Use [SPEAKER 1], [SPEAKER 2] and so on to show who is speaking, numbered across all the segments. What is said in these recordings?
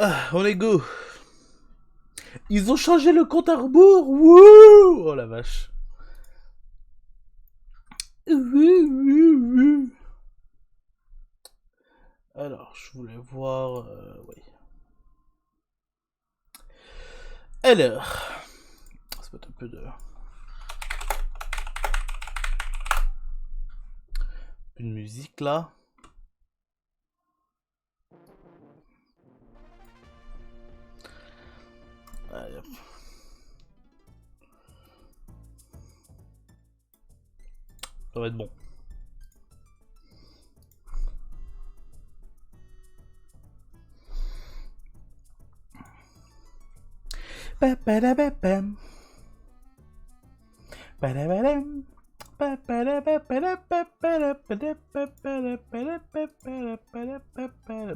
[SPEAKER 1] Ah, on est go. Ils ont changé le compte à rebours. Wouh. Oh la vache. Alors, je voulais voir. Oui. Alors, ça peut être un peu de. Une musique là. Allez, hop. Ça va être bon. Ba-ba-da-ba-bam. Ba-da-ba-dam.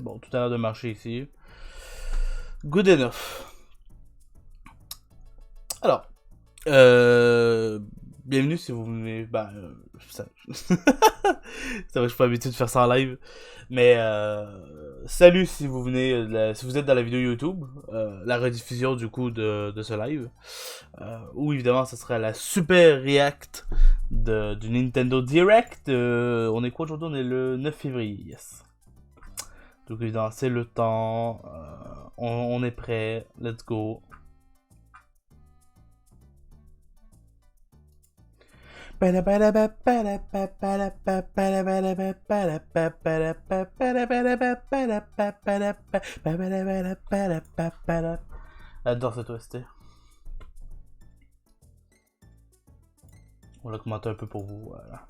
[SPEAKER 1] Bon, tout à l'heure de marcher ici. Good enough. Alors, bienvenue si vous venez. Bah, ça. C'est vrai que je suis pas habitué de faire ça en live. Mais salut si vous venez, si vous êtes dans la vidéo YouTube, la rediffusion du coup de ce live. Ou évidemment, ça serait la super react du Nintendo Direct. On est quoi aujourd'hui? On est le 9 février, yes. Donc évidemment, c'est le temps. On est prêt. Let's go. J'adore cette OST. On l'a commenté un peu pour vous, voilà.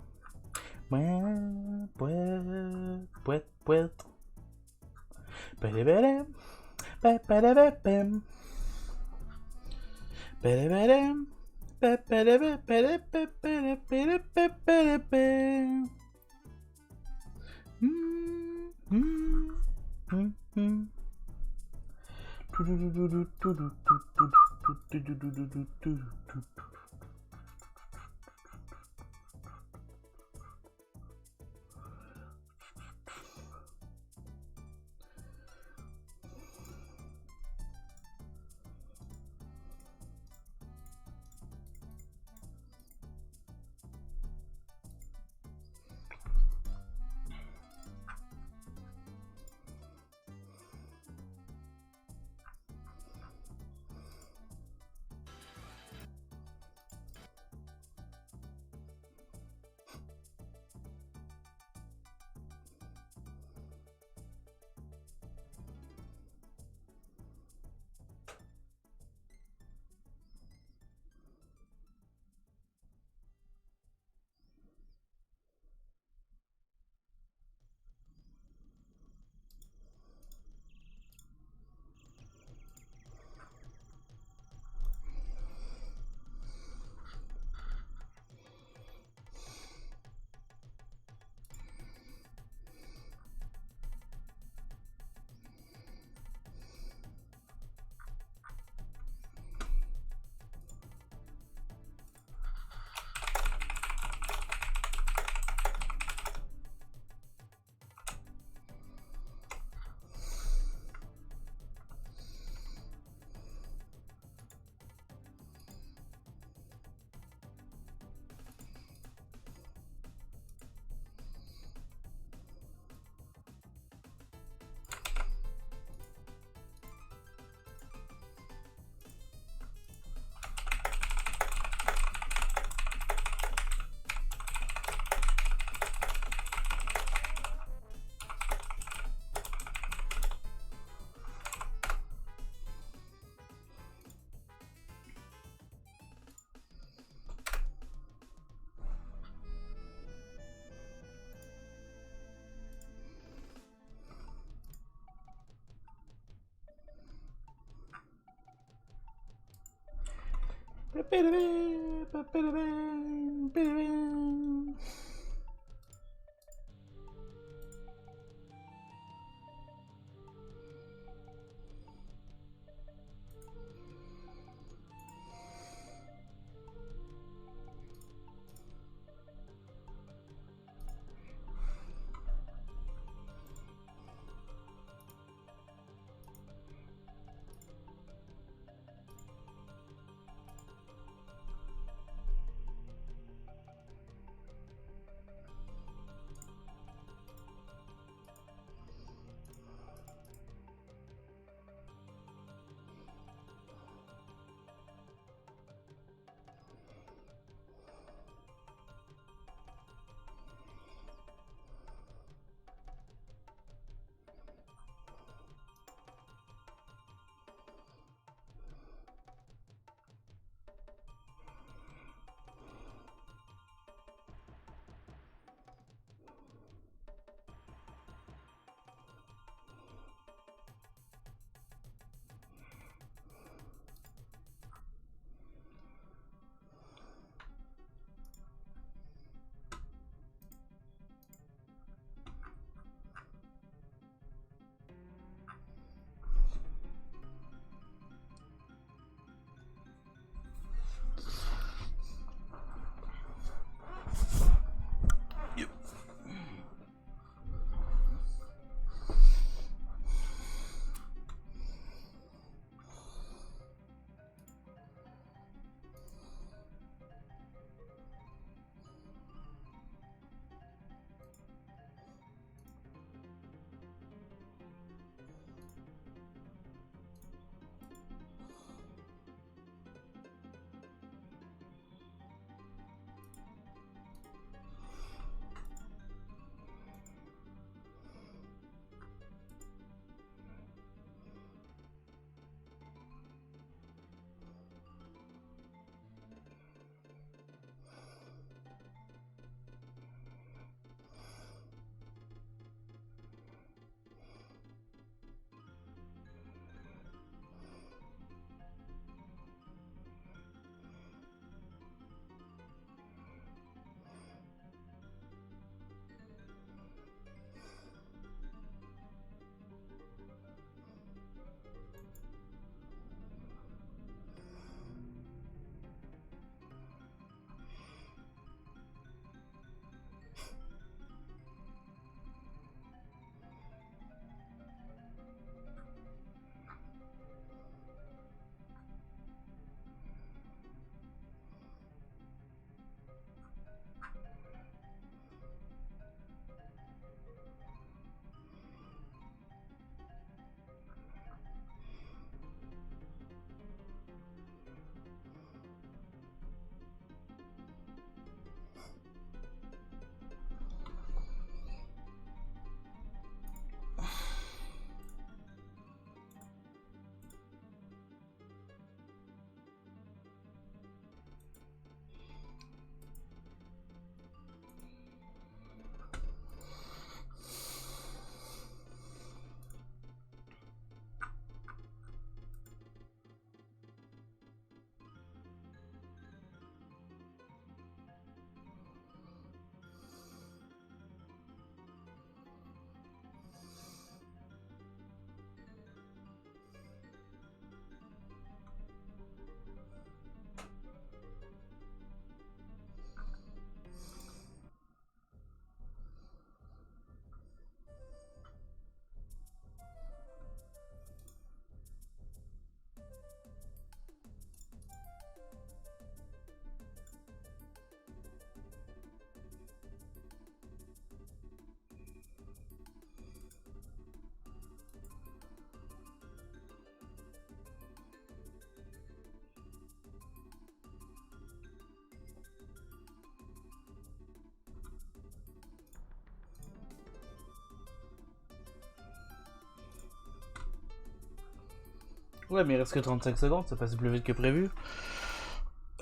[SPEAKER 1] Ouais, mais il reste que 35 secondes, c'est passé plus vite que prévu.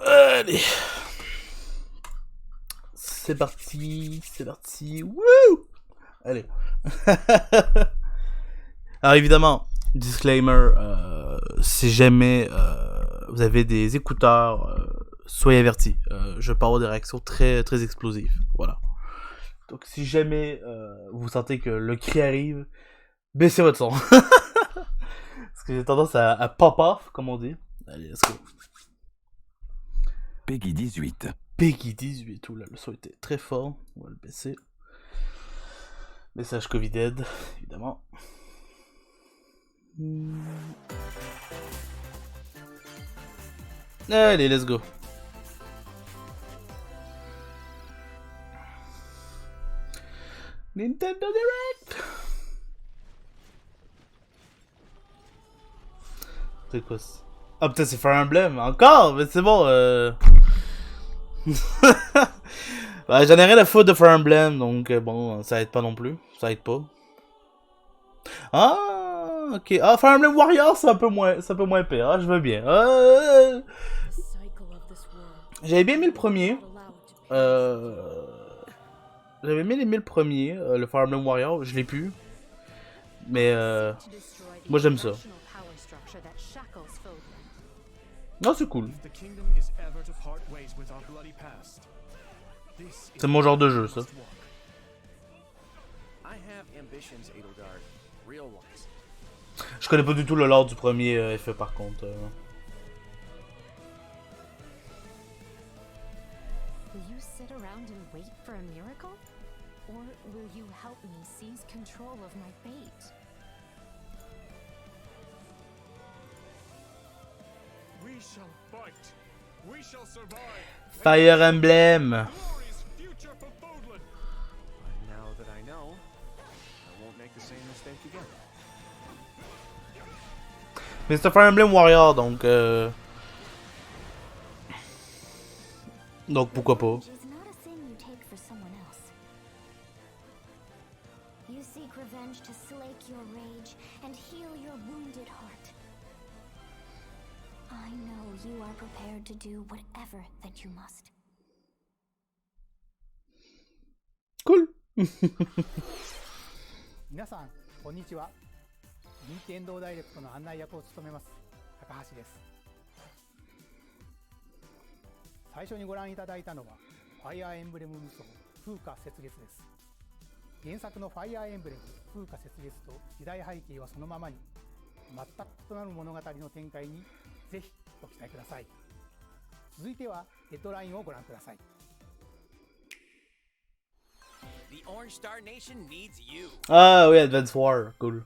[SPEAKER 1] Allez. C'est parti, c'est parti. Wouh! Allez. Alors évidemment, disclaimer, si jamais vous avez des écouteurs, soyez avertis. Je peux avoir des réactions très, très explosives. Voilà. Donc si jamais vous sentez que le cri arrive, baissez votre son. Parce que j'ai tendance à pop off, comme on dit. Allez, let's go.
[SPEAKER 2] Peggy 18.
[SPEAKER 1] Peggy 18. Oula, le son était très fort. On va le baisser. Message Covid-Dead, évidemment. Allez, let's go. Nintendo Direct. C'est quoi ça? Ah putain, c'est Fire Emblem. Encore? Mais c'est bon. Ouais, j'en ai rien à foutre de Fire Emblem, donc bon, ça aide pas non plus. Ça aide pas. Ah, ok. Ah, Fire Emblem Warriors, c'est un peu moins pire. Ah, je veux bien. J'avais bien aimé le premier. J'avais bien aimé le premier, le Fire Emblem Warriors. Je l'ai plus. Mais moi j'aime ça. Non, c'est cool. C'est mon genre de jeu, ça. Je connais pas du tout le lore du premier FE par contre.
[SPEAKER 3] Will you sit around and wait for a miracle? Or will you help me seize control of my fate?
[SPEAKER 4] We shall fight. We shall survive.
[SPEAKER 1] Fire Emblem.
[SPEAKER 4] Glorious future for Fodlan.
[SPEAKER 5] Now that I know, I won't make the same mistake again.
[SPEAKER 1] Mais c'est Fire Emblem Warrior, donc pourquoi pas.
[SPEAKER 3] Is not a thing you take for someone else. You seek revenge to slake your rage and heal your wounded heart. I know you are prepared to do whatever that you must.
[SPEAKER 1] Cool.
[SPEAKER 6] 皆さんこんにちは。任天堂ダイレクトの案内役を務めます高橋です。最初にご覧いただいたのはファイアーエンブレム無双風化雪月です。原作のファイアーエンブレム風化雪月と時代背景はそのままに全く異なる物語の展開にぜひご期待ください。続いてはヘッドラインをご覧ください。
[SPEAKER 7] The Orange Star Nation needs you.
[SPEAKER 1] Ah oui, Advance War, cool.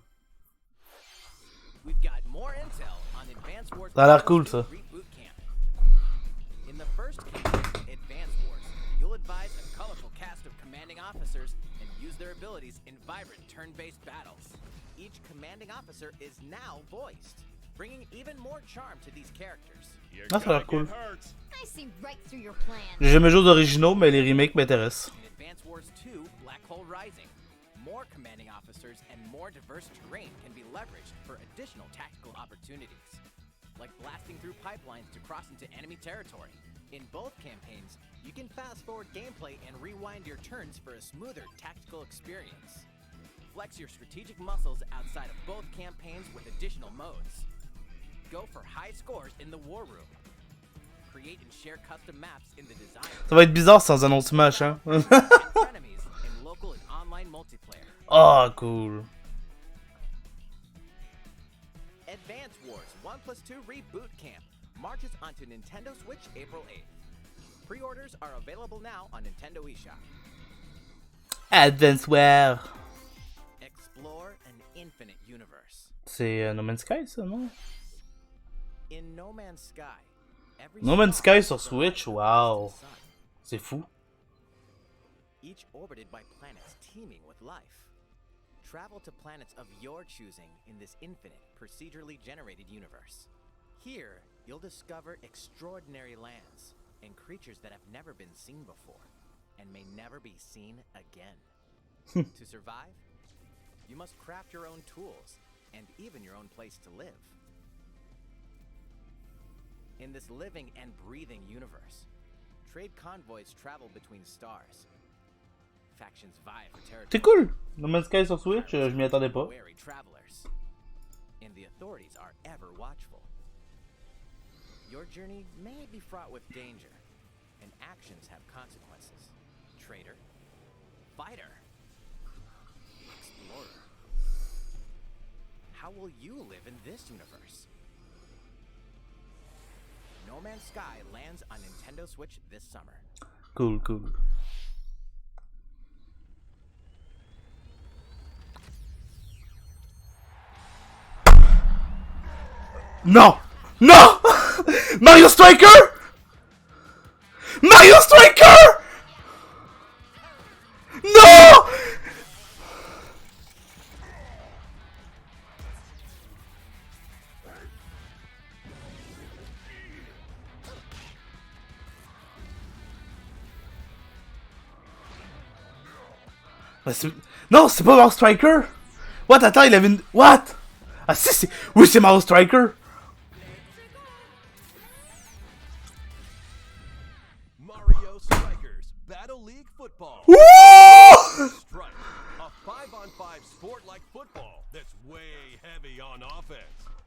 [SPEAKER 7] We've got more intel on Advance Wars.
[SPEAKER 1] Ça a l'air cool ça.
[SPEAKER 7] Reboot camp. In the first campaign, Advance Wars, you'll advise a colorful cast of commanding officers and use their abilities in vibrant turn-based battles. Each commanding officer is now voiced, bringing even more charm to these characters.
[SPEAKER 1] Ah, ça a l'air cool.
[SPEAKER 3] I see right through your plan.
[SPEAKER 1] J'ai jamais joué aux originaux, mais les remakes m'intéressent.
[SPEAKER 7] In Advance Wars 2, Black Hole Rising, more commanding officers and more diverse terrain can be leveraged for additional tactical opportunities, like blasting through pipelines to cross into enemy territory. In both campaigns, you can fast-forward gameplay and rewind your turns for a smoother tactical experience. Flex your strategic muscles outside of both campaigns with additional modes. Go for high scores in the war room. Create and share custom maps in the design.
[SPEAKER 1] Ça va être bizarre sans annonce match, hein.
[SPEAKER 7] Enemies in local and online multiplayer.
[SPEAKER 1] Oh, cool.
[SPEAKER 7] Advance Wars 1+2 Reboot Camp marches onto Nintendo Switch April 8th. Pre-orders are available now on Nintendo eShop.
[SPEAKER 1] Advance War.
[SPEAKER 7] Explore an infinite universe.
[SPEAKER 1] C'est No Man's Sky, ça, non?
[SPEAKER 7] In No Man's Sky, every
[SPEAKER 1] No Man's
[SPEAKER 7] star
[SPEAKER 1] Sky sur
[SPEAKER 7] is
[SPEAKER 1] Switch,
[SPEAKER 7] a
[SPEAKER 1] wow.
[SPEAKER 7] sun,
[SPEAKER 1] C'est fou.
[SPEAKER 7] each orbited by planets teeming with life. Travel to planets of your choosing in this infinite, procedurally generated universe. Here, you'll discover extraordinary lands and creatures that have never been seen before and may never be seen again. To survive, you must craft your own tools and even your own place to live. In this living and breathing universe, trade convoys travel between stars. Factions vie for territory.
[SPEAKER 1] C'est cool! No Man's Sky sur Switch, je m'y attendais pas.
[SPEAKER 7] Wary travelers. And the authorities are ever watchful. Your journey may be fraught with danger, and actions have consequences. Traitor, fighter, explorer. How will you live in this universe? No Man's Sky lands on Nintendo Switch this summer.
[SPEAKER 1] Cool, cool. Non! Non! Mario Striker! Mario Striker! Non! Non, c'est pas Mario Striker! What? Attends, il avait une... What? Ah si, c'est... Oui, c'est Mario Striker!
[SPEAKER 2] Mario Strikers Battle League Football.
[SPEAKER 1] Woo!
[SPEAKER 2] Strike, a 5-on-5 sport like football that's way heavy on offense.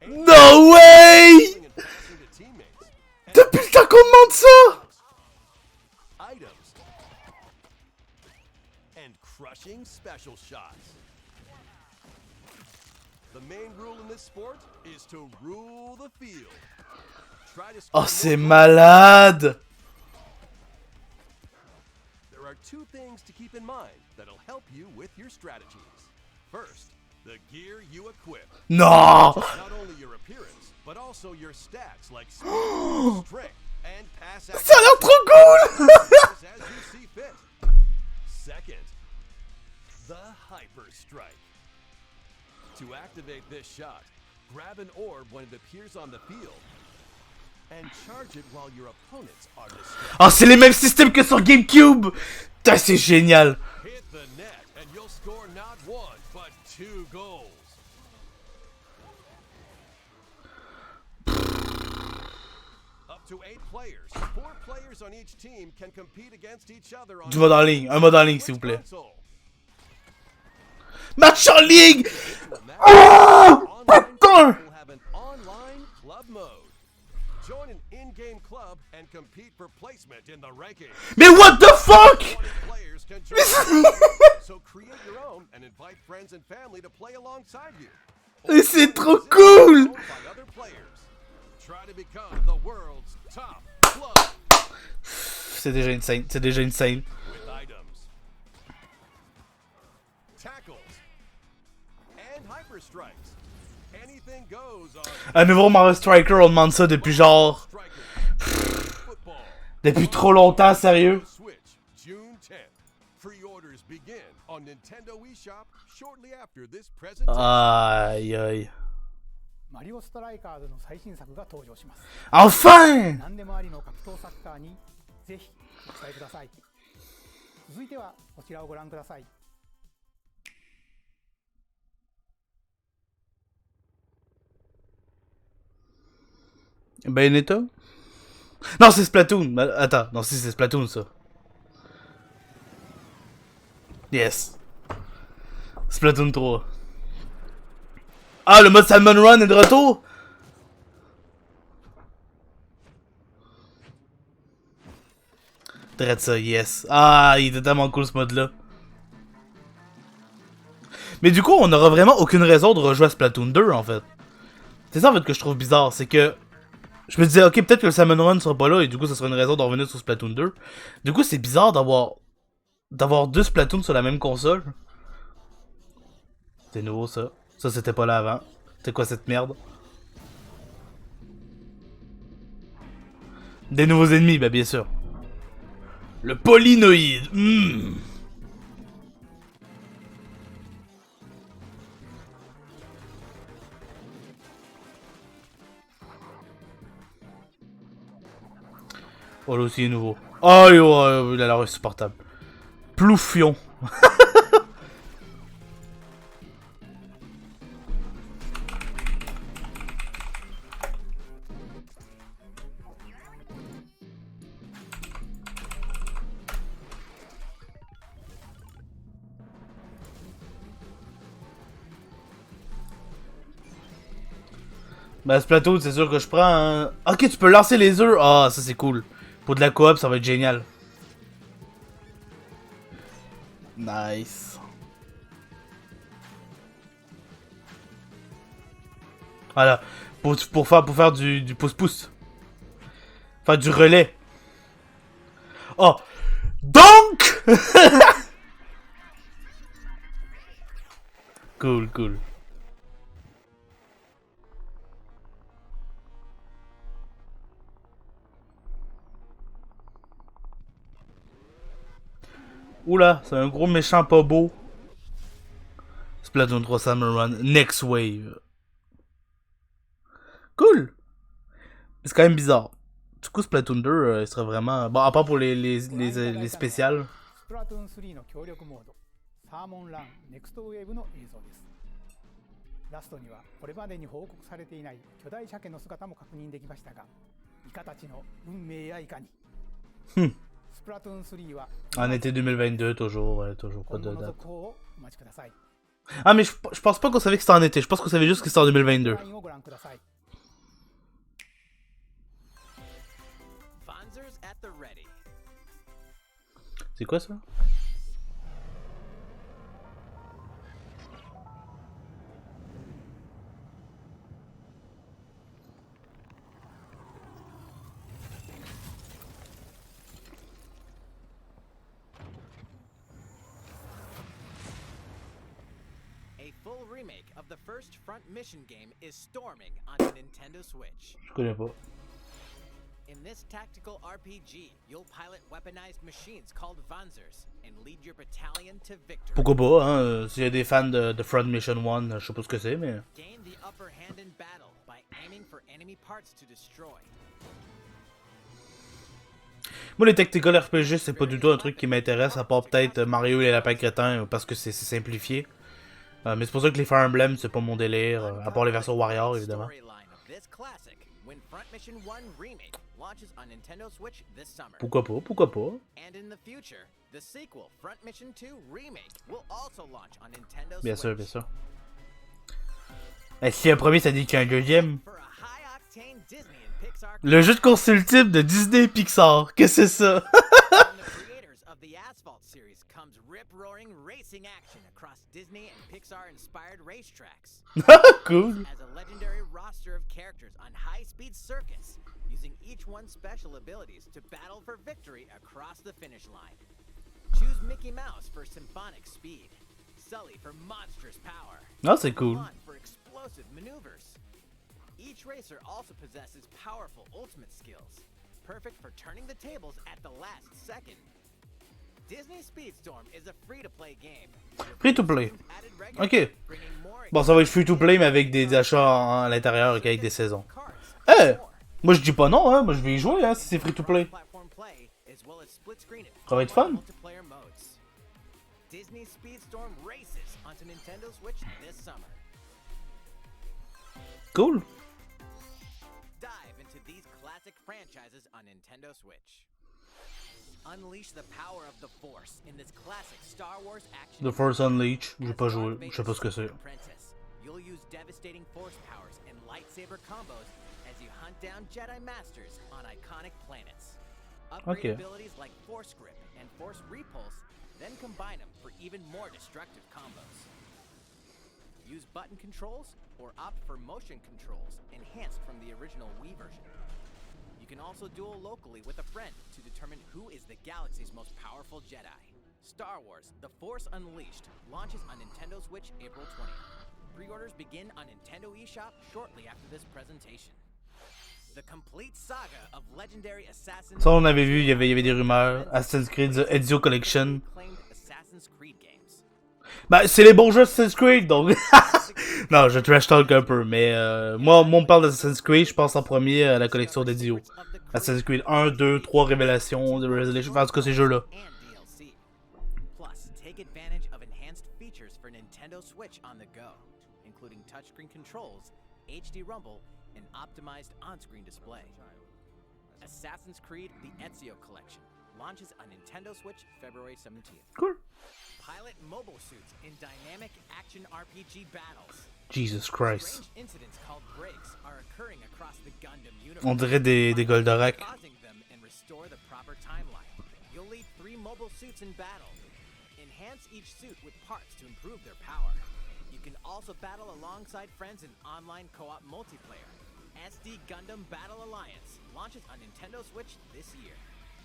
[SPEAKER 1] No way!
[SPEAKER 2] And passing to teammates. And
[SPEAKER 1] Depuis le temps qu'on demande ça!
[SPEAKER 2] items. And crushing special shots. The main rule in this sport is to rule the field. Try to score
[SPEAKER 1] Oh, c'est
[SPEAKER 2] more
[SPEAKER 1] malade!
[SPEAKER 2] There are two things to keep in mind that'll help you with your strategies. First, the gear you equip.
[SPEAKER 1] Non!
[SPEAKER 2] Not only your appearance, but also your stats like speed, strength, and pass
[SPEAKER 1] Ça a l'air trop cool!
[SPEAKER 2] as you see fit. Second, the Hyper Strike. To activate this shot, grab an orb when it appears on the field and charge it while your opponents are distracted.
[SPEAKER 1] Oh, c'est les mêmes systèmes que sur GameCube! Putain, c'est génial!
[SPEAKER 2] Hit the net and you'll score not one, but 2 goals. Up to 8 players. 4 players on each team can compete against each other on
[SPEAKER 1] Du mode en ligne, un mode en ligne, s'il vous plaît.
[SPEAKER 2] console.
[SPEAKER 1] Match en ligne!
[SPEAKER 2] Ah!
[SPEAKER 1] putain!
[SPEAKER 2] Will have an online club mode. Join an in-game club and compete for placement in the rankings.
[SPEAKER 1] Mais what the fuck?
[SPEAKER 2] 20 players can join. So create your own and invite friends and family to play alongside you.
[SPEAKER 1] Mais c'est trop cool!
[SPEAKER 2] By other players. Try to become the world's top club
[SPEAKER 1] C'est déjà insane, c'est déjà insane.
[SPEAKER 2] with items, tackles, and hyper strikes. Anything goes on
[SPEAKER 1] Un nouveau Mario Striker, on demande ça depuis genre...
[SPEAKER 2] Strikers Football.
[SPEAKER 1] Depuis trop longtemps, sérieux.
[SPEAKER 2] Switch June 10th. Pre-orders begin on Nintendo eShop shortly after this presentation.
[SPEAKER 1] Aïe aïe.
[SPEAKER 6] マリオストライカーズの最新作が登場します。
[SPEAKER 1] Enfin!
[SPEAKER 6] 何でもありの格闘サッカーにぜひご期待ください。続いてはこちらをご覧ください。
[SPEAKER 1] Bayonetta? Non, c'est Splatoon. Attends, non, si c'est Splatoon ça. Yes. Splatoon 3. Ah, le mode Salmon Run est de retour? Drette ça, yes. Ah, il était tellement cool ce mode-là. Mais du coup, on n'aura vraiment aucune raison de rejouer à Splatoon 2 en fait. C'est ça en fait que je trouve bizarre, c'est que... Je me disais, ok, peut-être que le Salmon Run sera pas là et du coup, ça sera une raison de revenir sur Splatoon 2. Du coup, c'est bizarre d'avoir deux Splatoon sur la même console. C'est nouveau ça. Ça, c'était pas là avant. C'est quoi cette merde? Des nouveaux ennemis, bah bien sûr. Le polynoïde. Oh là aussi il est nouveau. Oh il a l'air insupportable. Plouffion. Ben, Splatoon, c'est sûr que je prends. Hein. Ok, tu peux lancer les œufs. Ah, ça c'est cool. Pour de la coop, ça va être génial. Nice. Voilà. Pour faire du pouce-pouce. Faire du relais. Oh. Donc Cool, cool. Oula, c'est un gros méchant pas beau. Splatoon 3 Summer Run, Next Wave. Cool! C'est quand même bizarre. Du coup, Splatoon 2, il serait vraiment... Bon, à part pour les spéciales.
[SPEAKER 6] スプラトゥーン3の協力モードサーモンランネクストウェーブの映像です。ラストにはこれまでに報告されていない巨大鮭の姿も確認できましたが、イカたちの運命やいかに。スプラトゥーン3は
[SPEAKER 1] En été 2022, toujours, ouais, toujours pas
[SPEAKER 6] 今
[SPEAKER 1] de
[SPEAKER 6] 後の
[SPEAKER 1] date.
[SPEAKER 6] 続報をお待ちください。
[SPEAKER 1] Ah, mais je pense pas qu'on savait que c'était en été, je pense qu'on savait juste que c'était en 2022.
[SPEAKER 6] ラインをご覧ください。
[SPEAKER 7] Fonzers at the ready.
[SPEAKER 1] C'est quoi ça?
[SPEAKER 7] A full remake of the first Front Mission game is storming on the Nintendo Switch.
[SPEAKER 1] Je connais pas.
[SPEAKER 7] In this tactical RPG, you'll pilot weaponized machines called Vanzers and lead your battalion to victory.
[SPEAKER 1] Pourquoi pas, hein? S'il y a des fans de Front Mission 1, je sais pas ce que c'est, mais...
[SPEAKER 7] Gain the upper hand in battle by aiming for enemy parts to destroy.
[SPEAKER 1] Moi, les tactical RPG, c'est pas du tout un truc qui m'intéresse, à part peut-être Mario et les lapins crétins, parce que c'est simplifié. Mais c'est pour ça que les Fire Emblem, c'est pas mon délire, à part les versions Warrior, évidemment.
[SPEAKER 7] When Front Mission 1 Remake launches on Nintendo Switch this summer.
[SPEAKER 1] Pourquoi pas, pourquoi pas.
[SPEAKER 7] And in the future, the sequel, Front Mission 2 Remake, will also launch on Nintendo
[SPEAKER 1] Bien
[SPEAKER 7] Switch.
[SPEAKER 1] sûr, bien sûr. Et si un premier, ça dit qu'il y a un deuxième.
[SPEAKER 7] For a high-octane Disney and Pixar
[SPEAKER 1] Le jeu de course ultime de Disney et Pixar. Qu'est-ce que c'est ça?
[SPEAKER 7] from the creators of the Asphalt series comes rip-roaring racing action across Disney and Pixar-inspired racetracks.
[SPEAKER 1] Cool.
[SPEAKER 7] As a legendary roster of characters on high-speed circuits, using each one's special abilities to battle for victory across the finish line. Choose Mickey Mouse for symphonic speed, Sully for monstrous power,
[SPEAKER 1] Ah, c'est cool.
[SPEAKER 7] Mulan for explosive maneuvers. Each racer also possesses powerful ultimate skills, perfect for turning the tables at the last second. Disney Speedstorm is a free-to-play game.
[SPEAKER 1] Free to play.
[SPEAKER 7] Added regularly,
[SPEAKER 1] Ok.
[SPEAKER 7] bringing more
[SPEAKER 1] Bon, ça va être free to play, mais avec des achats à l'intérieur, avec des saisons.
[SPEAKER 7] cards,
[SPEAKER 1] Eh! Moi, je dis pas non, hein. Moi, je vais y jouer, hein, si c'est free to play.
[SPEAKER 7] platform play, as well as split screen and
[SPEAKER 1] Ça va être fun.
[SPEAKER 7] multiplayer modes. Disney Speedstorm races onto Nintendo Switch this summer.
[SPEAKER 1] Cool.
[SPEAKER 7] Dive into these classic franchises on Nintendo Switch. Unleash the power of the Force in this classic Star Wars action.
[SPEAKER 1] The Force Unleashed, j'ai pas joué, je sais pas ce que c'est.
[SPEAKER 7] Apprentice, you'll use devastating force powers and lightsaber combos as you hunt down Jedi Masters on iconic planets. Upgrade
[SPEAKER 1] Okay.
[SPEAKER 7] abilities like Force Grip and Force Repulse, then combine them for even more destructive combos. Use button controls or opt for motion controls enhanced from the original Wii version. You can also duel locally with a friend to determine who is the galaxy's most powerful Jedi. Star Wars The Force Unleashed launches on Nintendo Switch April 20th. Pre-orders begin on Nintendo eShop shortly after this presentation. The complete saga of legendary Assassin's
[SPEAKER 1] Ça, on avait vu, il y avait des rumeurs. Assassin's Creed The Ezio Collection.
[SPEAKER 7] claimed Assassin's Creed games.
[SPEAKER 1] Bah, c'est les bons jeux Assassin's Creed, donc... Non, je trash talk un peu, mais moi, on me parle d'Assassin's Creed, je pense en premier à la collection d'Ezio. Assassin's Creed 1, 2, 3 Révélations, The Resolution, enfin, en tout cas, ces jeux-là.
[SPEAKER 7] And DLC. Plus, take advantage of enhanced features for Nintendo Switch on the go, including touchscreen controls, HD Rumble, and optimized on-screen display. Assassin's Creed The Ezio Collection launches on Nintendo Switch February 17th.
[SPEAKER 1] Cool.
[SPEAKER 7] Pilot mobile suits in dynamic action RPG battles.
[SPEAKER 1] Jesus Christ.
[SPEAKER 7] Strange incidents called breaks are occurring across the Gundam universe.
[SPEAKER 1] On dirait des Goldorak.
[SPEAKER 7] Causing them and restore the proper timeline. You'll lead 3 mobile suits in battle. Enhance each suit with parts to improve their power. You can also battle alongside friends in online co-op multiplayer. SD Gundam Battle Alliance launches on Nintendo Switch this year.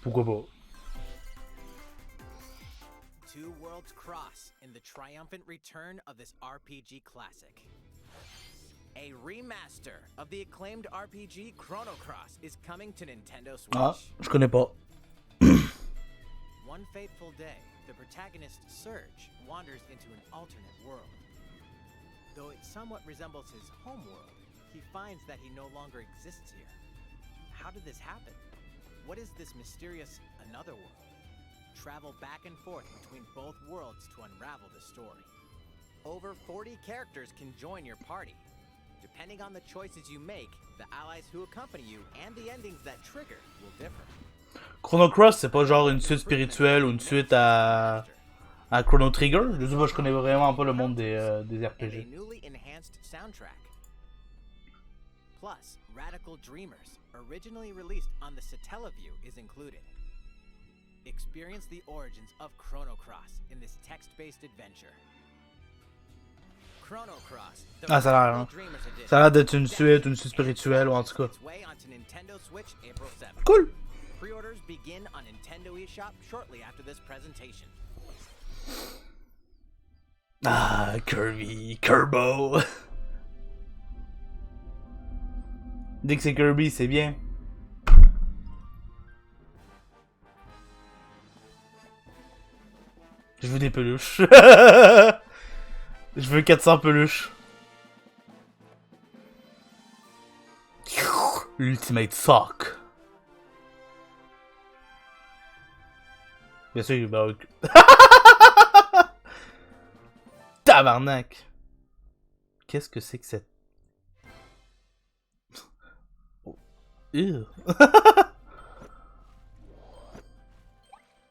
[SPEAKER 1] Pourquoi pas?
[SPEAKER 7] Two worlds cross in the triumphant return of this RPG classic. A remaster of the acclaimed RPG Chrono Cross is coming to Nintendo Switch.
[SPEAKER 1] Ah, je connais pas.
[SPEAKER 7] One fateful day, the protagonist Surge wanders into an alternate world. Though it somewhat resembles his home world, he finds that he no longer exists here. How did this happen? What is this mysterious another world? Travel back and forth between both worlds to unravel the story. Over 40 characters can join your party. Depending on the choices you make, the allies who accompany you and the endings that trigger will differ.
[SPEAKER 1] Chrono Cross, c'est pas genre une suite spirituelle ou une suite à Chrono Trigger? Je sais pas, je connais vraiment pas le monde des RPG.
[SPEAKER 7] Newly enhanced soundtrack. Plus, Radical Dreamers, originally released on the Satellaview, is included. Experience the origins of Chrono Cross in this text-based adventure. Chrono Cross.
[SPEAKER 1] Ah, ça a l'air d'être une suite spirituelle, ou en tout cas. Cool!
[SPEAKER 7] Pre-orders begin on Nintendo eShop shortly after this presentation.
[SPEAKER 1] Ah, Kirby, Kerbo. Dès que c'est Kirby, c'est bien. Je veux des peluches. Je veux 400 peluches. Ultimate Sock. Bien sûr, bah ok. Tabarnak. Qu'est-ce que c'est que cette... Oh. Ew.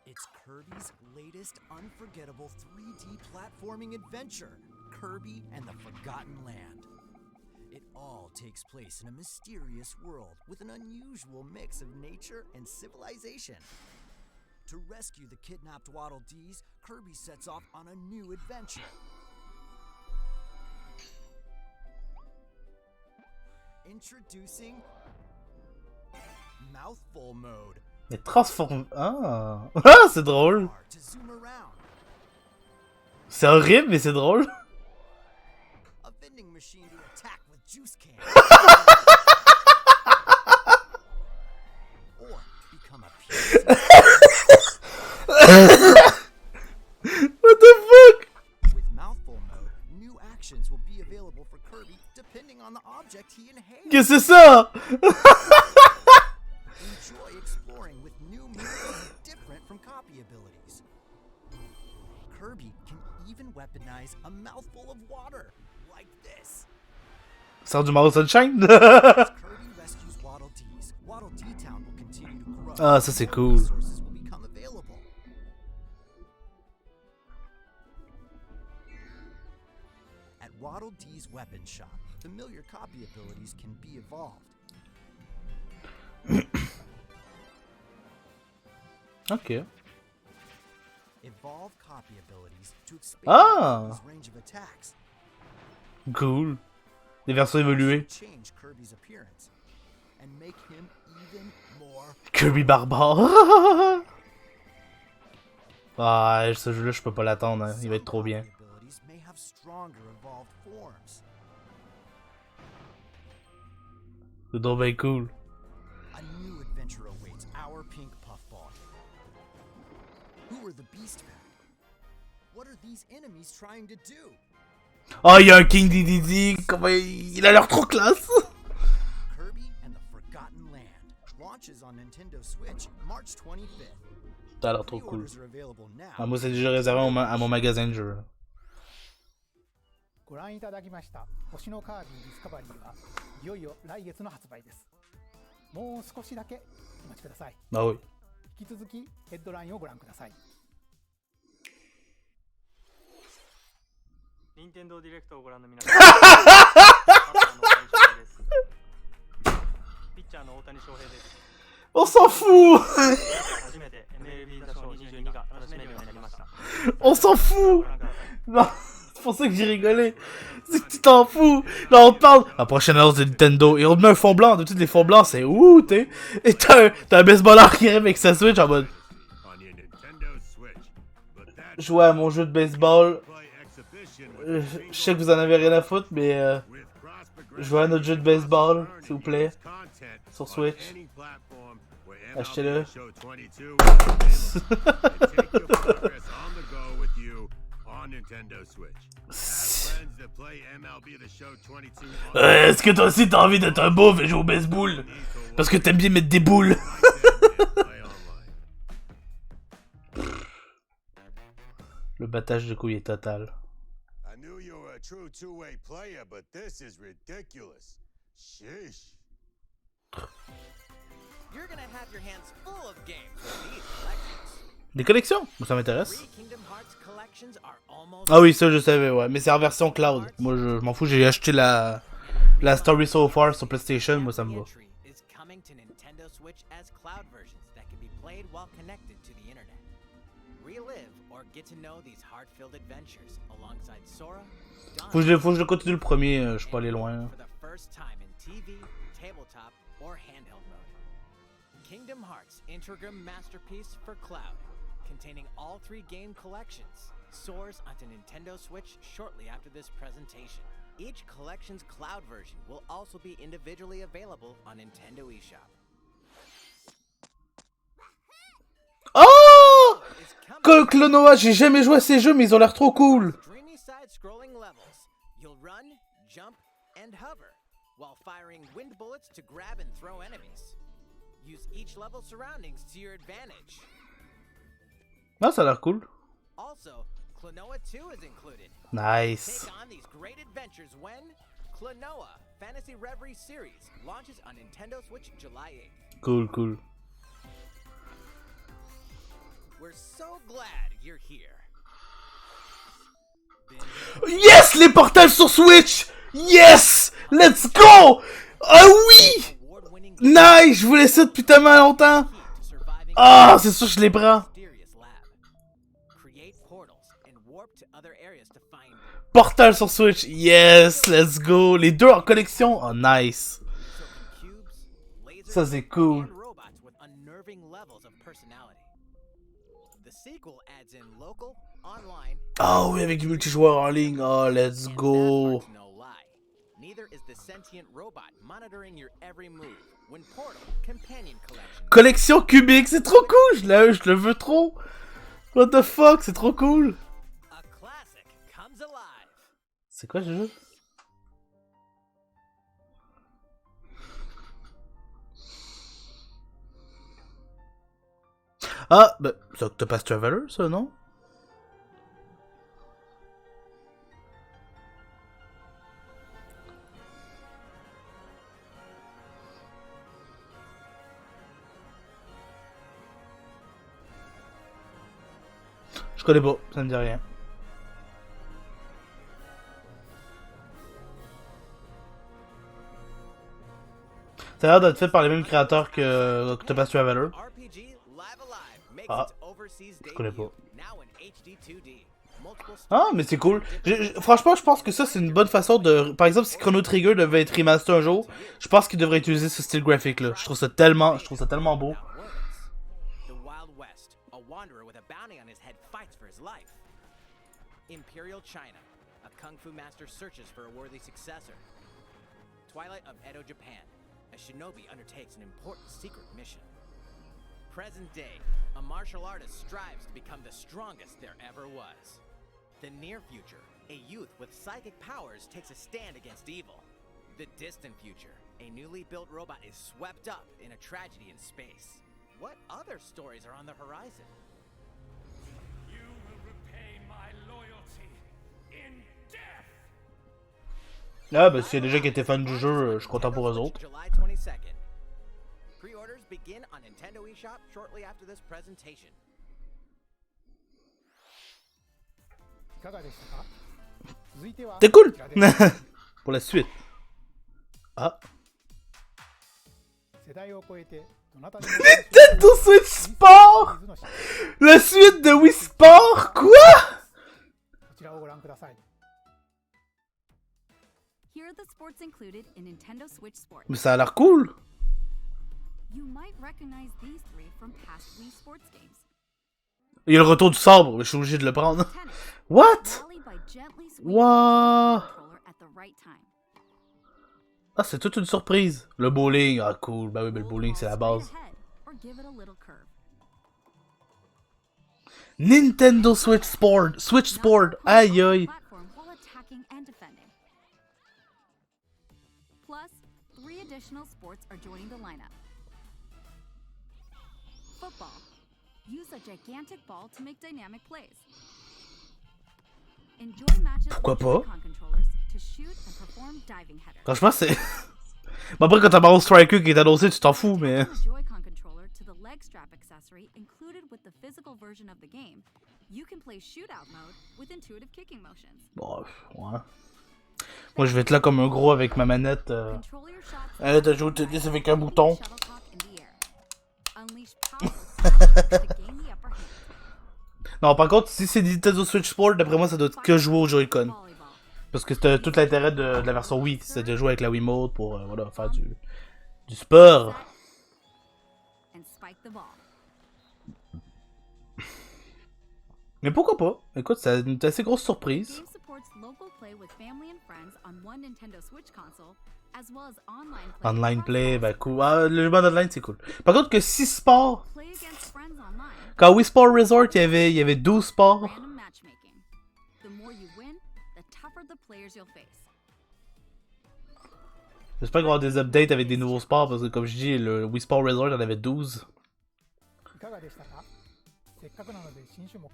[SPEAKER 8] It's Kirby's latest unforgettable 3D platforming adventure, Kirby and the Forgotten Land. It all takes place in a mysterious world with an unusual mix of nature and civilization. To rescue the kidnapped Waddle Dees, Kirby sets off on a new adventure. Introducing Mouthful Mode.
[SPEAKER 1] Mais transforme... Ah, ah c'est drôle. C'est horrible, mais c'est drôle.
[SPEAKER 8] A vending machine to attack with juice cans. Or become a piece.
[SPEAKER 1] What the fuck?
[SPEAKER 8] With Mouthful Mode, new actions will be available for Kirby depending on the object he inhales.
[SPEAKER 1] Qu'est-ce que c'est ça?
[SPEAKER 8] Enjoy exploring with new moves different from copy abilities. Kirby can even weaponize a mouthful of water, like this.
[SPEAKER 1] Sort du Mario Sunshine?
[SPEAKER 8] As Kirby rescues Waddle Dees, Waddle Dee Town will continue to grow.
[SPEAKER 1] Ah, ça c'est cool.
[SPEAKER 8] Resources will become available. At Waddle Dee's weapon shop, familiar copy abilities can be evolved.
[SPEAKER 1] Ok.
[SPEAKER 8] Evolve copy abilities to expand his range of attacks.
[SPEAKER 1] Cool. Des versions évoluées.
[SPEAKER 8] Change Kirby's appearance and make him even more.
[SPEAKER 1] Kirby barbare. Ah, ce jeu-là, je peux pas l'attendre. Hein. Il va être trop bien.
[SPEAKER 8] Abilities may have stronger evolved forms.
[SPEAKER 1] C'est donc bien cool.
[SPEAKER 8] A new adventure awaits our pink puffball. Who are the Beast Pack? What are these enemies trying to do?
[SPEAKER 1] Oh, il y a un King DDD. Comment il a l'air trop classe.
[SPEAKER 8] Kirby and the Forgotten Land launches on Nintendo Switch March 25th.
[SPEAKER 1] Ça a l'air trop cool.
[SPEAKER 8] Pre-orders are available now.
[SPEAKER 1] Ah, moi, c'est déjà réservé à mon magasin de jeux.
[SPEAKER 6] ご覧いただきました星のカービィディスカバリーはいよいよ来月の発売です。もう少しだけお待ちください。
[SPEAKER 1] Ah oui.
[SPEAKER 6] 引き続きヘッドラインをご覧ください。
[SPEAKER 9] 任天堂ディレクトをご覧の皆さん、バッターの大谷翔平です。ピッチャーの大谷翔平です。
[SPEAKER 1] On s'en fout.
[SPEAKER 9] 初めて MLB 打賞22が楽しめるようになりました。
[SPEAKER 1] On s'en fout. Non, c'est pour ça que j'ai rigolé. C'est que tu t'en fous. Là, on te parle. La prochaine annonce de Nintendo. Et on te met un fond blanc. De tous les fonds blancs, c'est ouh, t'es. Et t'as un baseballeur qui rêve avec sa Switch en mode. Jouer à mon jeu de baseball. Je sais que vous en avez rien à foutre, mais jouez à notre jeu de baseball, s'il vous plaît. Sur Switch. Achetez-le. Est-ce que toi aussi t'as envie d'être un beauf et jouer au baseball? Parce que t'aimes bien mettre des boules. Le battage de couilles est total.
[SPEAKER 10] I knew you were a true two-way player, but this is ridiculous. Sheesh.
[SPEAKER 7] You're gonna have your hands full of games with these collections.
[SPEAKER 1] Des collections? Ça m'intéresse.
[SPEAKER 7] Kingdom Hearts collections are almost
[SPEAKER 1] Ah oui, ça je savais, ouais. Mais c'est en version cloud. Moi je m'en fous, j'ai acheté la Story So Far sur PlayStation, moi ça me va.
[SPEAKER 7] is coming to Nintendo Switch as cloud versions that can be played while connected to the internet. Relive or get to know these heart-filled adventures alongside Sora,
[SPEAKER 1] Faut que je continue le premier, je suis pas allé loin.
[SPEAKER 7] for the first time in TV, tabletop, or handheld mode. Kingdom Hearts Integram Masterpiece for Cloud, containing all 3 game collections, soars onto Nintendo Switch shortly after this presentation. Each collection's cloud version will also be individually available on Nintendo eShop.
[SPEAKER 1] Oh! Clonoa, j'ai jamais joué à ces jeux, mais ils ont l'air trop cool.
[SPEAKER 7] Dreamy side-scrolling levels. You'll run, jump, and hover, while firing wind bullets to grab and throw enemies. Use each level's surroundings to your advantage.
[SPEAKER 1] Ah, ça a l'air cool.
[SPEAKER 7] Also, Klonoa 2 is included.
[SPEAKER 1] Nice.
[SPEAKER 7] Take on these great adventures when Klonoa Fantasy Reverie Series launches on Nintendo Switch July 8th.
[SPEAKER 1] Cool, cool.
[SPEAKER 7] We're so glad you're here.
[SPEAKER 1] Yes, les portails sur Switch. Yes, let's go. Ah oui. Nice, je voulais ça depuis tellement longtemps. Ah, c'est sûr, je les prends. Portal sur Switch, yes, let's go. Les deux en collection, oh nice. Ça c'est cool. Ah oui, avec du multijoueur en ligne, oh let's go. Collection cubique, c'est trop cool, je le veux trop. What the fuck, c'est trop cool. C'est quoi ce jeu? Ah, bah, c'est Octopus Traveler, ça, non? Je connais pas, ça me dit rien. Ça a l'air d'être fait par les mêmes créateurs que Octopus Traveler. Ah, je connais pas. Ah, mais c'est cool. Franchement, je pense que ça, c'est une bonne façon de... Par exemple, si Chrono Trigger devait être remaster un jour, je pense qu'il devrait utiliser ce style graphique-là. Je trouve ça tellement beau.
[SPEAKER 7] Imperial China, a kung fu master searches for a worthy successor. Twilight of Edo, Japan, a shinobi undertakes an important secret mission. Present day, a martial artist strives to become the strongest there ever was. The near future, a youth with psychic powers takes a stand against evil. The distant future, a newly built robot is swept up in a tragedy in space. What other stories are on the horizon?
[SPEAKER 4] You will repay my loyalty in death.
[SPEAKER 1] Ah, bah, s'il y a des gens qui étaient fans du jeu, je suis content pour eux autres.
[SPEAKER 7] July 22nd. Pre-orders begin on Nintendo eShop shortly after this presentation.
[SPEAKER 1] C'est cool. Pour la suite. Ah. Nintendo Switch Sport. La suite de Wii Sport. Quoi?
[SPEAKER 11] Here are the sports included in Nintendo Switch Sports.
[SPEAKER 1] Mais ça a l'air cool.
[SPEAKER 11] You might recognize these three from past Wii Sports games.
[SPEAKER 1] Il y a le retour du sabre, je suis obligé de le prendre. What? Wow. Ah, c'est toute une surprise. Le bowling, ah cool. Bah oui, mais le bowling c'est la base. Nintendo Switch Sport. Switch Sport. Aïe aïe.
[SPEAKER 11] Plus, 3 additional sports are joining the lineup. Football. Use a gigantic ball to make dynamic plays. Enjoy matches
[SPEAKER 1] Pourquoi
[SPEAKER 11] with
[SPEAKER 1] pas?
[SPEAKER 11] Joy-Con controllers to shoot and perform diving headers.
[SPEAKER 1] Franchement, c'est. Bon, après, quand t'as Mario Striker qui est annoncé, tu t'en fous, mais.
[SPEAKER 11] Attach a Joy-Con controller to the leg strap accessory included with the physical version of the game. You can play shootout mode with intuitive kicking motions.
[SPEAKER 1] Bon, ouais. Moi, je vais être là comme un gros avec ma manette. Manette à jouer au tennis avec un bouton.
[SPEAKER 11] Unleash powerful to gain the upper hand.
[SPEAKER 1] Non, par contre, si c'est Nintendo Switch Sport, d'après moi, ça doit être que jouer au Joy-Con. Parce que c'était tout l'intérêt de la version Wii, c'est de jouer avec la Wiimote pour voilà, faire du sport.
[SPEAKER 11] And spike the ball.
[SPEAKER 1] Mais pourquoi pas? Écoute, c'est une assez grosse surprise.
[SPEAKER 11] Game supports local play with family and friends on one Nintendo Switch console, as well as online play.
[SPEAKER 1] Online play, bah cool. Ah, le mode online, c'est cool. Par contre, que 6 sports.
[SPEAKER 11] Play against friends online.
[SPEAKER 1] Quand Wii Sport Resort, il y avait 12 sports.
[SPEAKER 11] Random matchmaking. The more you win, the tougher the players you'll face.
[SPEAKER 1] J'espère qu'il va y avoir des updates avec des nouveaux sports, parce que comme je dis, le Wii Sport Resort, il en avait 12.
[SPEAKER 6] せっかくなので新種目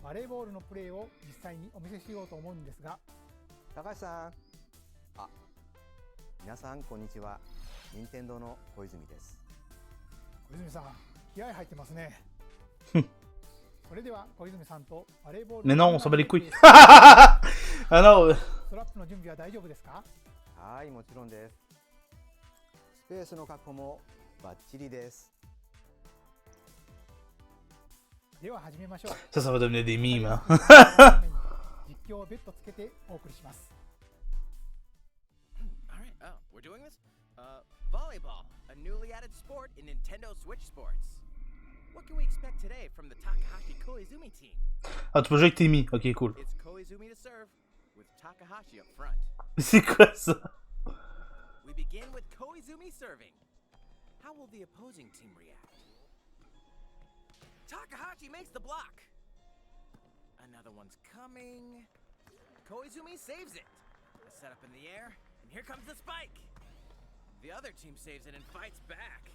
[SPEAKER 6] バレーボールのプレーを実際にお見せしようと思うんですが、
[SPEAKER 5] 高橋さん、あ、皆さんこんにちは。任天堂の小泉です。
[SPEAKER 6] 小泉さん、気合入ってますね。それでは小泉さんとバレーボール
[SPEAKER 1] Mais non, on s'en bat les couilles. Ah non.
[SPEAKER 6] ストラップの準備は大丈夫ですか？
[SPEAKER 5] はい、もちろんです。スペースの確保もバッチリです。
[SPEAKER 6] では始めましょう。
[SPEAKER 1] Ça va devenir des mimes, hein.
[SPEAKER 6] 実況を別途つけてお送りします。
[SPEAKER 7] Alright, we're doing this? Volleyball, a newly added sport in Nintendo Switch Sports. What can we expect today from the Takahashi Koizumi team?
[SPEAKER 1] Ah, tu peux jouer avec tes mi. Ok, cool.
[SPEAKER 7] It's Koizumi to serve, with Takahashi up front.
[SPEAKER 1] C'est quoi ça?
[SPEAKER 7] We begin with Koizumi serving. How will the opposing team react? Takahashi makes the block. Another one's coming. Koizumi saves it. A setup in the air, and here comes the spike. The other team saves it and fights back.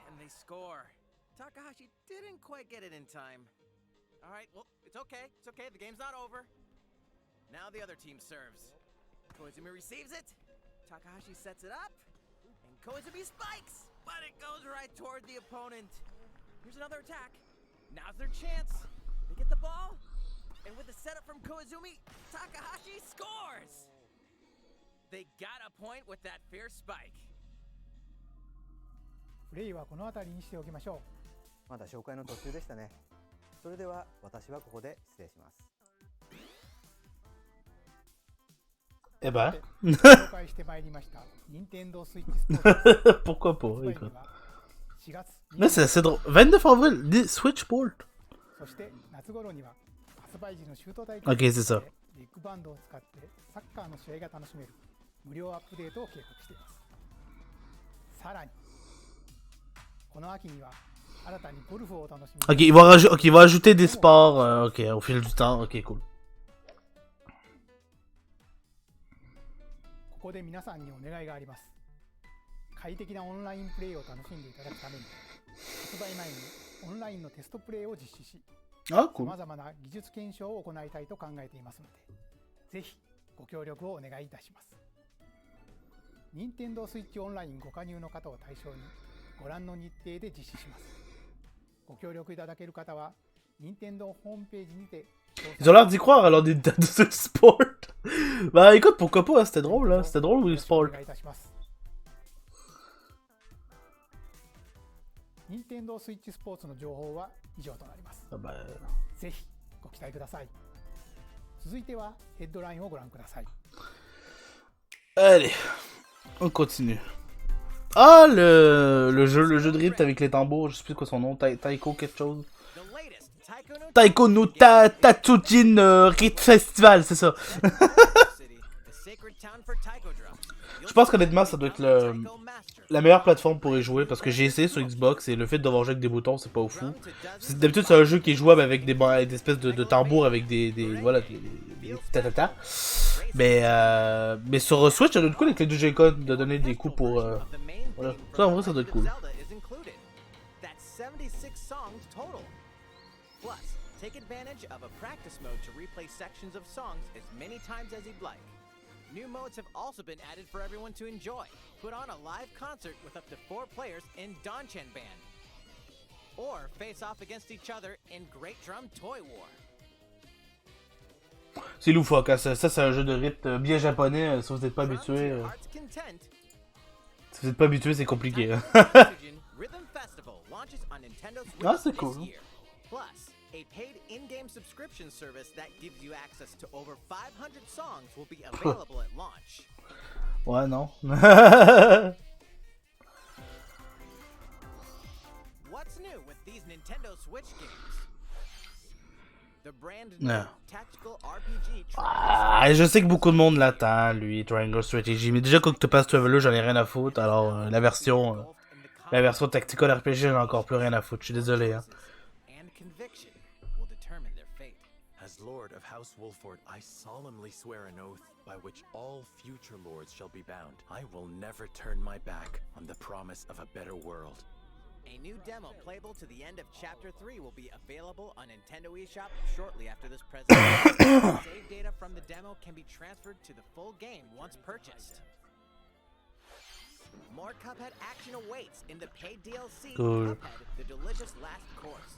[SPEAKER 7] And they score. Takahashi didn't quite get it in time. All right, well, it's okay. It's okay. The game's not over. Now the other team serves. Koizumi receives it. Takahashi sets it up. And Koizumi spikes. But it goes right toward the opponent. Here's another attack. Now's their chance. They get the ball. And with the setup from Koizumi, Takahashi scores. They got a point with that fierce spike.
[SPEAKER 6] プレイはこの辺りにしておきましょ
[SPEAKER 5] まだ紹介の途中でしたね。それでは私はここで失礼します。
[SPEAKER 1] Eh ben.
[SPEAKER 6] 紹介してまいりました任天堂スイッチスポーツ。
[SPEAKER 1] Pourquoi pas, écoute.
[SPEAKER 6] 4月
[SPEAKER 1] Mais c'est assez drôle. 29 avril, Switch Sport.
[SPEAKER 6] そして夏頃には発売時のシュート大
[SPEAKER 1] Ok, c'est ça.
[SPEAKER 6] ビッグバンドを使ってサッカーの試合が楽しめる無料アップデートを計画しています。さらにこの秋には新たにゴルフを楽しみ
[SPEAKER 1] Ok, il va ajouter des sports ok, au fil du temps. Ok, cool.
[SPEAKER 6] ここで皆さんにお願いがあります。快適なオンラインプレイを楽しんでいただくために発売前にオンラインのテストプレイを実施し、
[SPEAKER 1] あ、cool.
[SPEAKER 6] 様々な技術検証を行いたいと考えていますので、ぜひご協力をお願いいたします。任天堂スイッチオンラインご加入の方を対象にご覧の日程で実施します。ご協力いただける方は任天堂ホームページにて
[SPEAKER 1] Ils ont l'air d'y croire alors des Nintendo Switch Sport. Bah écoute, pourquoi pas, hein, c'était drôle, hein. C'était drôle, Wii Sport.
[SPEAKER 6] 任天堂スイッチスポーツの情報は以上となります。
[SPEAKER 1] Ah bah...
[SPEAKER 6] ぜひご期待ください。続いてはヘッドラインをご覧ください。
[SPEAKER 1] Allez, on continue. Ah, le jeu de rythme avec les tambours, je sais plus quoi son nom, Taiko quelque chose. Taiko no Tatsujin Rythme Festival, c'est ça. Je pense qu'honnêtement, ça doit être la meilleure plateforme pour y jouer, parce que j'ai essayé sur Xbox, et le fait de devoir jouer avec des boutons, c'est pas fou. D'habitude, c'est un jeu qui est jouable avec des espèces de tambours, avec des voilà, des tatata. Mais sur Switch, ça doit être cool avec les deux Joy-Con, de donner des coups pour... voilà. Ça, en vrai, ça doit être cool.
[SPEAKER 7] Take advantage of a practice mode to replay sections of songs as many times as you'd like. New modes have also been added for everyone to enjoy. Put on a live concert with up to 4 players in Danchan Band. Or face off against each other in Great Drum Toy War.
[SPEAKER 1] C'est loufoque, hein. Ça c'est un jeu de rythme bien japonais, si vous n'êtes pas habitué. Si vous n'êtes pas habitué, c'est compliqué. Hein. Ah, c'est cool.
[SPEAKER 7] A paid in-game subscription service that gives you access to over 500 songs will be available at launch.
[SPEAKER 1] Ouais, non.
[SPEAKER 7] What's new with these Nintendo Switch games? The brand new tactical RPG.
[SPEAKER 1] Ah, je sais que beaucoup de monde l'attend, lui, Triangle Strategy. Mais déjà, quand Octopus Traveler, j'en ai rien à foutre. Alors, la version Tactical RPG, j'en ai encore plus rien à foutre. Je suis désolé, hein.
[SPEAKER 2] As Lord of House Wolford, I solemnly swear an oath by which all future lords shall be bound. I will never turn my back on the promise of a better world.
[SPEAKER 7] A new demo playable to the end of Chapter 3 will be available on Nintendo eShop shortly after this presentation. Save data from the demo can be transferred to the full game once purchased. More Cuphead action awaits in the paid DLC, Cuphead, The Delicious Last Course.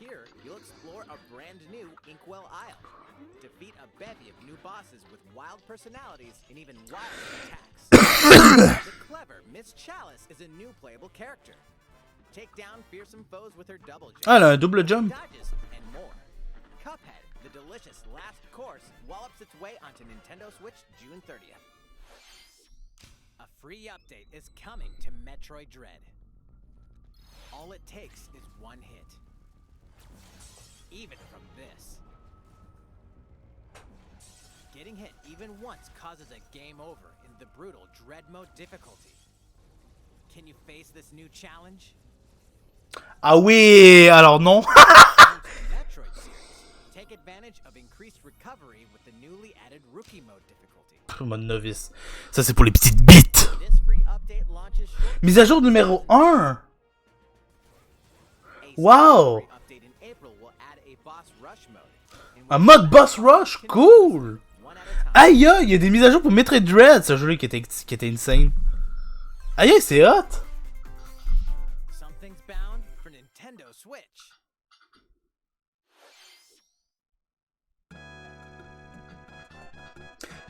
[SPEAKER 7] Here, you'll explore a brand new Inkwell Isle. Defeat a bevy of new bosses with wild personalities and even wilder attacks. The clever Miss Chalice is a new playable character. Take down fearsome foes with her double jump.
[SPEAKER 1] Ah, elle a un double jump.
[SPEAKER 7] Dodges and more. Cuphead, The Delicious Last Course, wallops its way onto Nintendo Switch June 30th. A free update is coming to Metroid Dread. All it takes is one hit. Even from this. Getting hit even once causes a game over in the brutal Dread Mode difficulty. Can you face this new challenge?
[SPEAKER 1] Ah oui, alors non.
[SPEAKER 7] Metroid series. Take advantage of increased recovery with the newly added Rookie Mode difficulty.
[SPEAKER 1] Mode novice. Ça c'est pour les petites bites. Mise à jour numéro 1. Wow. Un mode boss rush, cool! Aïe aïe, il y a des mises à jour pour Metroid Dread, ce jeu-là qui était insane. Aïe aïe, c'est hot!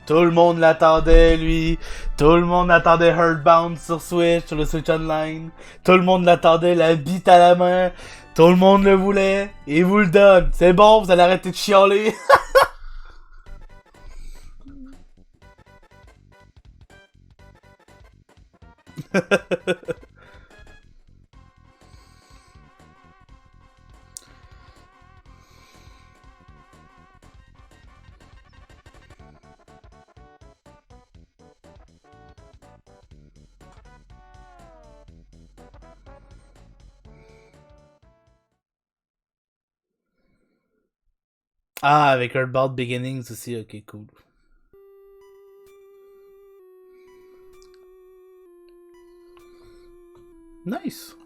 [SPEAKER 1] Tout le monde l'attendait, lui. Tout le monde attendait Earthbound sur Switch, sur le Switch Online. Tout le monde l'attendait, la bite à la main. Tout le monde le voulait. Et il vous le donne. C'est bon, vous allez arrêter de chialer. Ah, avec Earthbound Beginnings aussi, ok, cool. Nice.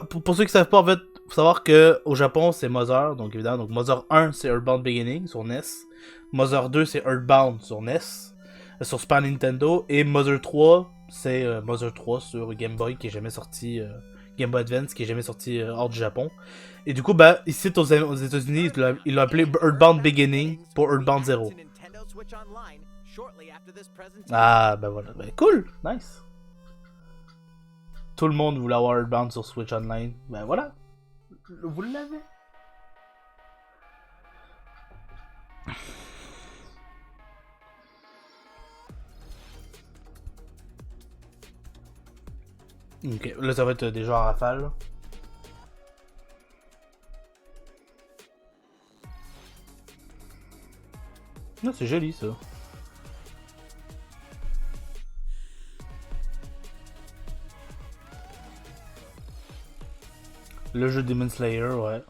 [SPEAKER 1] Pour ceux qui savent pas, en fait, faut savoir que au Japon, c'est Mother, donc évidemment, donc Mother 1, c'est Earthbound Beginnings sur NES. Mother 2, c'est Earthbound sur NES, sur Super Nintendo. Et Mother 3, c'est Mother 3 sur Game Boy, qui est jamais sorti, Game Boy Advance qui est jamais sorti hors du Japon. Et du coup, bah, ici aux États-Unis, il l'a appelé Earthbound Beginning pour Earthbound 0. Ah, bah voilà. Bah, cool, nice. Tout le monde voulait avoir Earthbound sur Switch Online. Ben voilà. Vous l'avez. Ok, là ça va être déjà en rafale. Non, c'est joli ça. Le jeu Demon Slayer, ouais.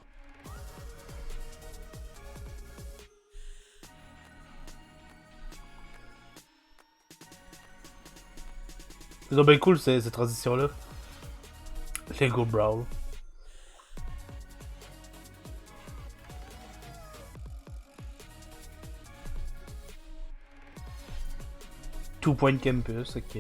[SPEAKER 1] C'est bien cool cette transition-là. Lego Brawl. Two Point Campus, ok.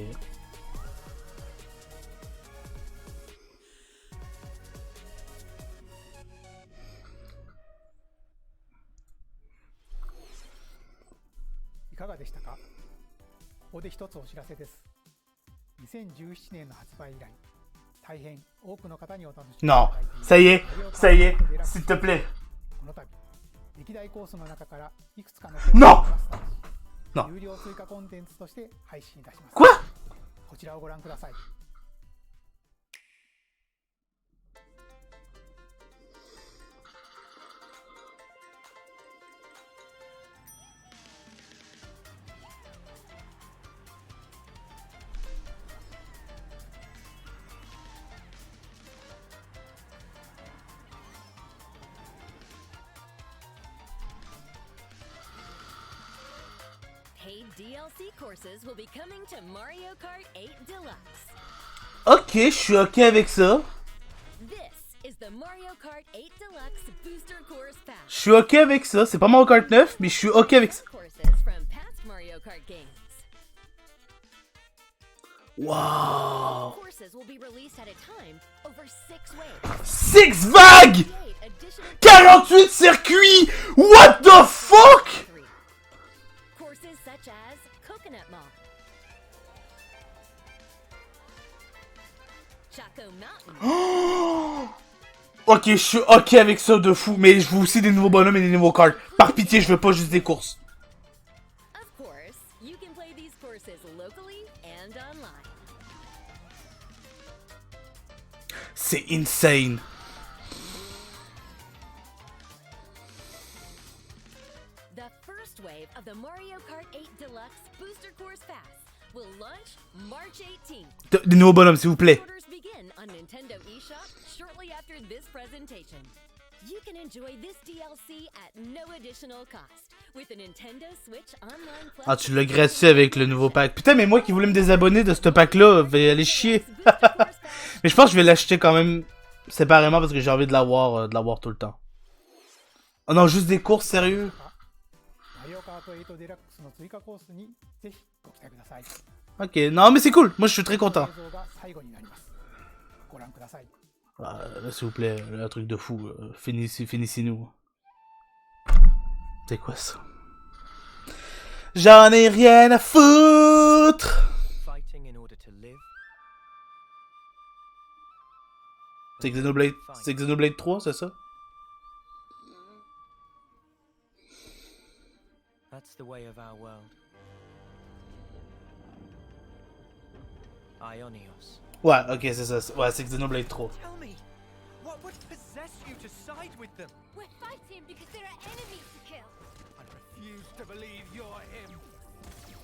[SPEAKER 1] Non, ça y est, s'il te plaît. Non! Non. Quoi?
[SPEAKER 12] Paid DLC courses will be coming to Mario Kart 8 Deluxe.
[SPEAKER 1] Ok, je suis ok avec ça.
[SPEAKER 12] This is the Mario Kart 8 Deluxe Booster Course Pass.
[SPEAKER 1] Je suis ok avec ça. C'est pas Mario Kart 9, mais je suis ok avec ça. Wow. 6 vagues! 48 circuits! What the fuck?
[SPEAKER 12] Courses such as Coconut Mall, Choco Mountain.
[SPEAKER 1] Oh! Ok, je suis ok avec ça de fou, mais je veux aussi des nouveaux bonhommes et des nouveaux cartes. Par pitié, je veux pas juste des courses.
[SPEAKER 12] Of course, you can play these courses locally and online.
[SPEAKER 1] C'est insane.
[SPEAKER 12] The first wave of the Mario Kart 8 Deluxe Booster Course Pass will launch March 18th.
[SPEAKER 1] Des nouveaux bonhommes, s'il vous plaît.
[SPEAKER 12] Orders begin on Nintendo eShop shortly after this presentation. You can enjoy this DLC at no additional cost with a Nintendo Switch Online Plus.
[SPEAKER 1] Ah, tu l'as gratuit avec le nouveau pack. Putain, mais moi qui voulais me désabonner de ce pack-là, vais aller chier. Mais je pense que je vais l'acheter quand même séparément parce que j'ai envie de l'avoir tout le temps. Oh non, juste des courses, sérieux? Ok, non mais c'est cool, moi je suis très content. Ah, là, s'il vous plaît, un truc de fou, finissez-nous. C'est quoi ça? J'en ai rien à foutre! C'est Xenoblade 3, c'est ça?
[SPEAKER 9] That's the way of our world. Ionios.
[SPEAKER 1] Ouais, ok, c'est ça. Ouais, c'est Xenoblade 3.
[SPEAKER 8] Tell me, what would possess you to side with them?
[SPEAKER 3] We're fighting because there are enemies to kill.
[SPEAKER 8] I refuse to believe you're him.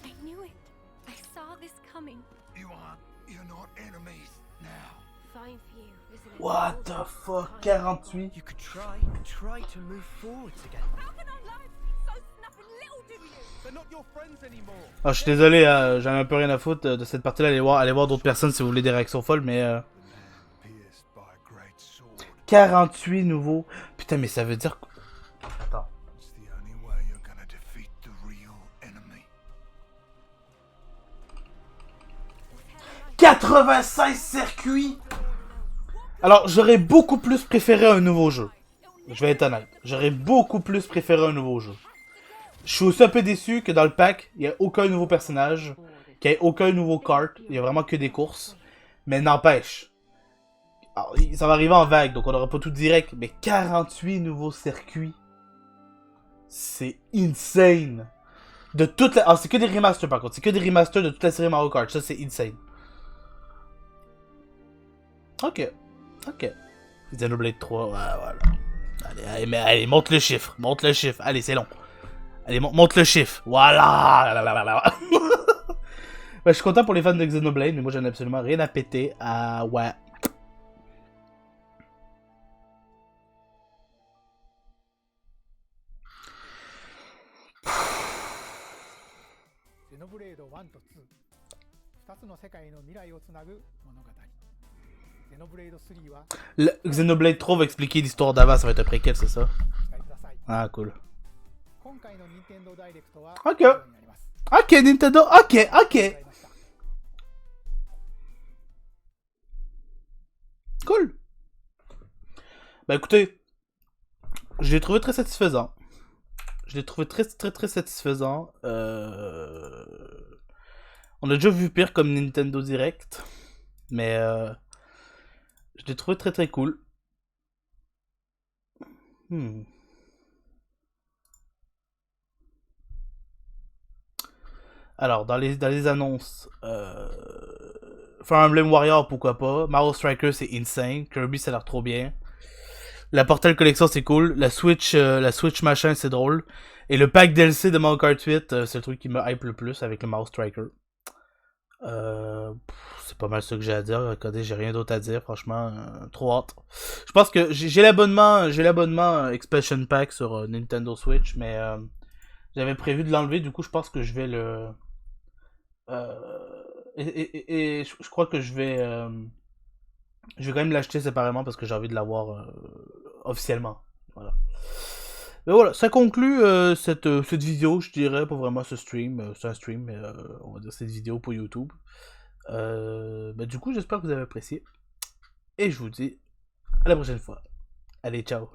[SPEAKER 3] I knew it. I saw this coming.
[SPEAKER 10] You're not enemies now.
[SPEAKER 3] Fine for you, isn't it?
[SPEAKER 1] What the fuck, 48?
[SPEAKER 8] You could try to move forward together.
[SPEAKER 3] How can our lives be so snapping little to you?
[SPEAKER 8] They're not your friends anymore.
[SPEAKER 1] Ah, je suis désolé, j'en ai un peu rien à foutre de cette partie-là. Allez voir d'autres personnes si vous voulez des réactions folles, mais 48 nouveaux. Putain, mais ça veut dire... Attends. 85 circuits! Alors, j'aurais beaucoup plus préféré un nouveau jeu. Je vais être honnête. J'aurais beaucoup plus préféré un nouveau jeu. Je suis aussi un peu déçu que dans le pack, il n'y a aucun nouveau personnage, qu'il n'y ait aucun nouveau kart. Il n'y a vraiment que des courses. Mais n'empêche. Alors, ça va arriver en vague, donc on n'aura pas tout direct. Mais 48 nouveaux circuits. C'est insane. De toute la... Alors, c'est que des remasters par contre. C'est que des remasters de toute la série Mario Kart. Ça, c'est insane. Ok. Ok. Xenoblade 3, ouais, voilà. Allez, monte le chiffre. Monte le chiffre. Allez, c'est long. Allez, monte le chiffre. Voilà. Ouais, je suis content pour les fans de Xenoblade, mais moi, j'en ai absolument rien à péter. Ah, ouais.
[SPEAKER 6] Xenoblade 1と2、2つの世界の未来をつなぐ物語。Xenoblade 3は
[SPEAKER 1] Xenoblade 3 va expliquer l'histoire d'avant, ça va être un préquel, c'est ça? Ah, cool.
[SPEAKER 6] 今回の任天堂ダイレクトは
[SPEAKER 1] Ok. Ok, Nintendo, ok, ok. Cool. Bah écoutez, je l'ai trouvé très satisfaisant. Je l'ai trouvé très satisfaisant. On a déjà vu pire comme Nintendo Direct. Mais je l'ai trouvé très cool. Alors, dans les annonces, Fire Emblem Warrior, pourquoi pas. Mario Striker, c'est insane. Kirby, ça a l'air trop bien. La Portal Collection, c'est cool. La Switch machin, c'est drôle. Et le pack DLC de Mario Kart 8, c'est le truc qui me hype le plus avec le Mario Striker. C'est pas mal ce que j'ai à dire. Regardez, j'ai rien d'autre à dire, franchement. Trop hâte. Je pense que j'ai l'abonnement Expansion Pack sur Nintendo Switch, mais j'avais prévu de l'enlever. Du coup, je pense que je vais le... et je crois que je vais quand même l'acheter séparément parce que j'ai envie de l'avoir officiellement. Voilà. Mais voilà, ça conclut cette vidéo, je dirais, pas vraiment ce stream. C'est un stream, mais on va dire cette vidéo pour YouTube. Du coup, j'espère que vous avez apprécié. Et je vous dis à la prochaine fois. Allez, ciao.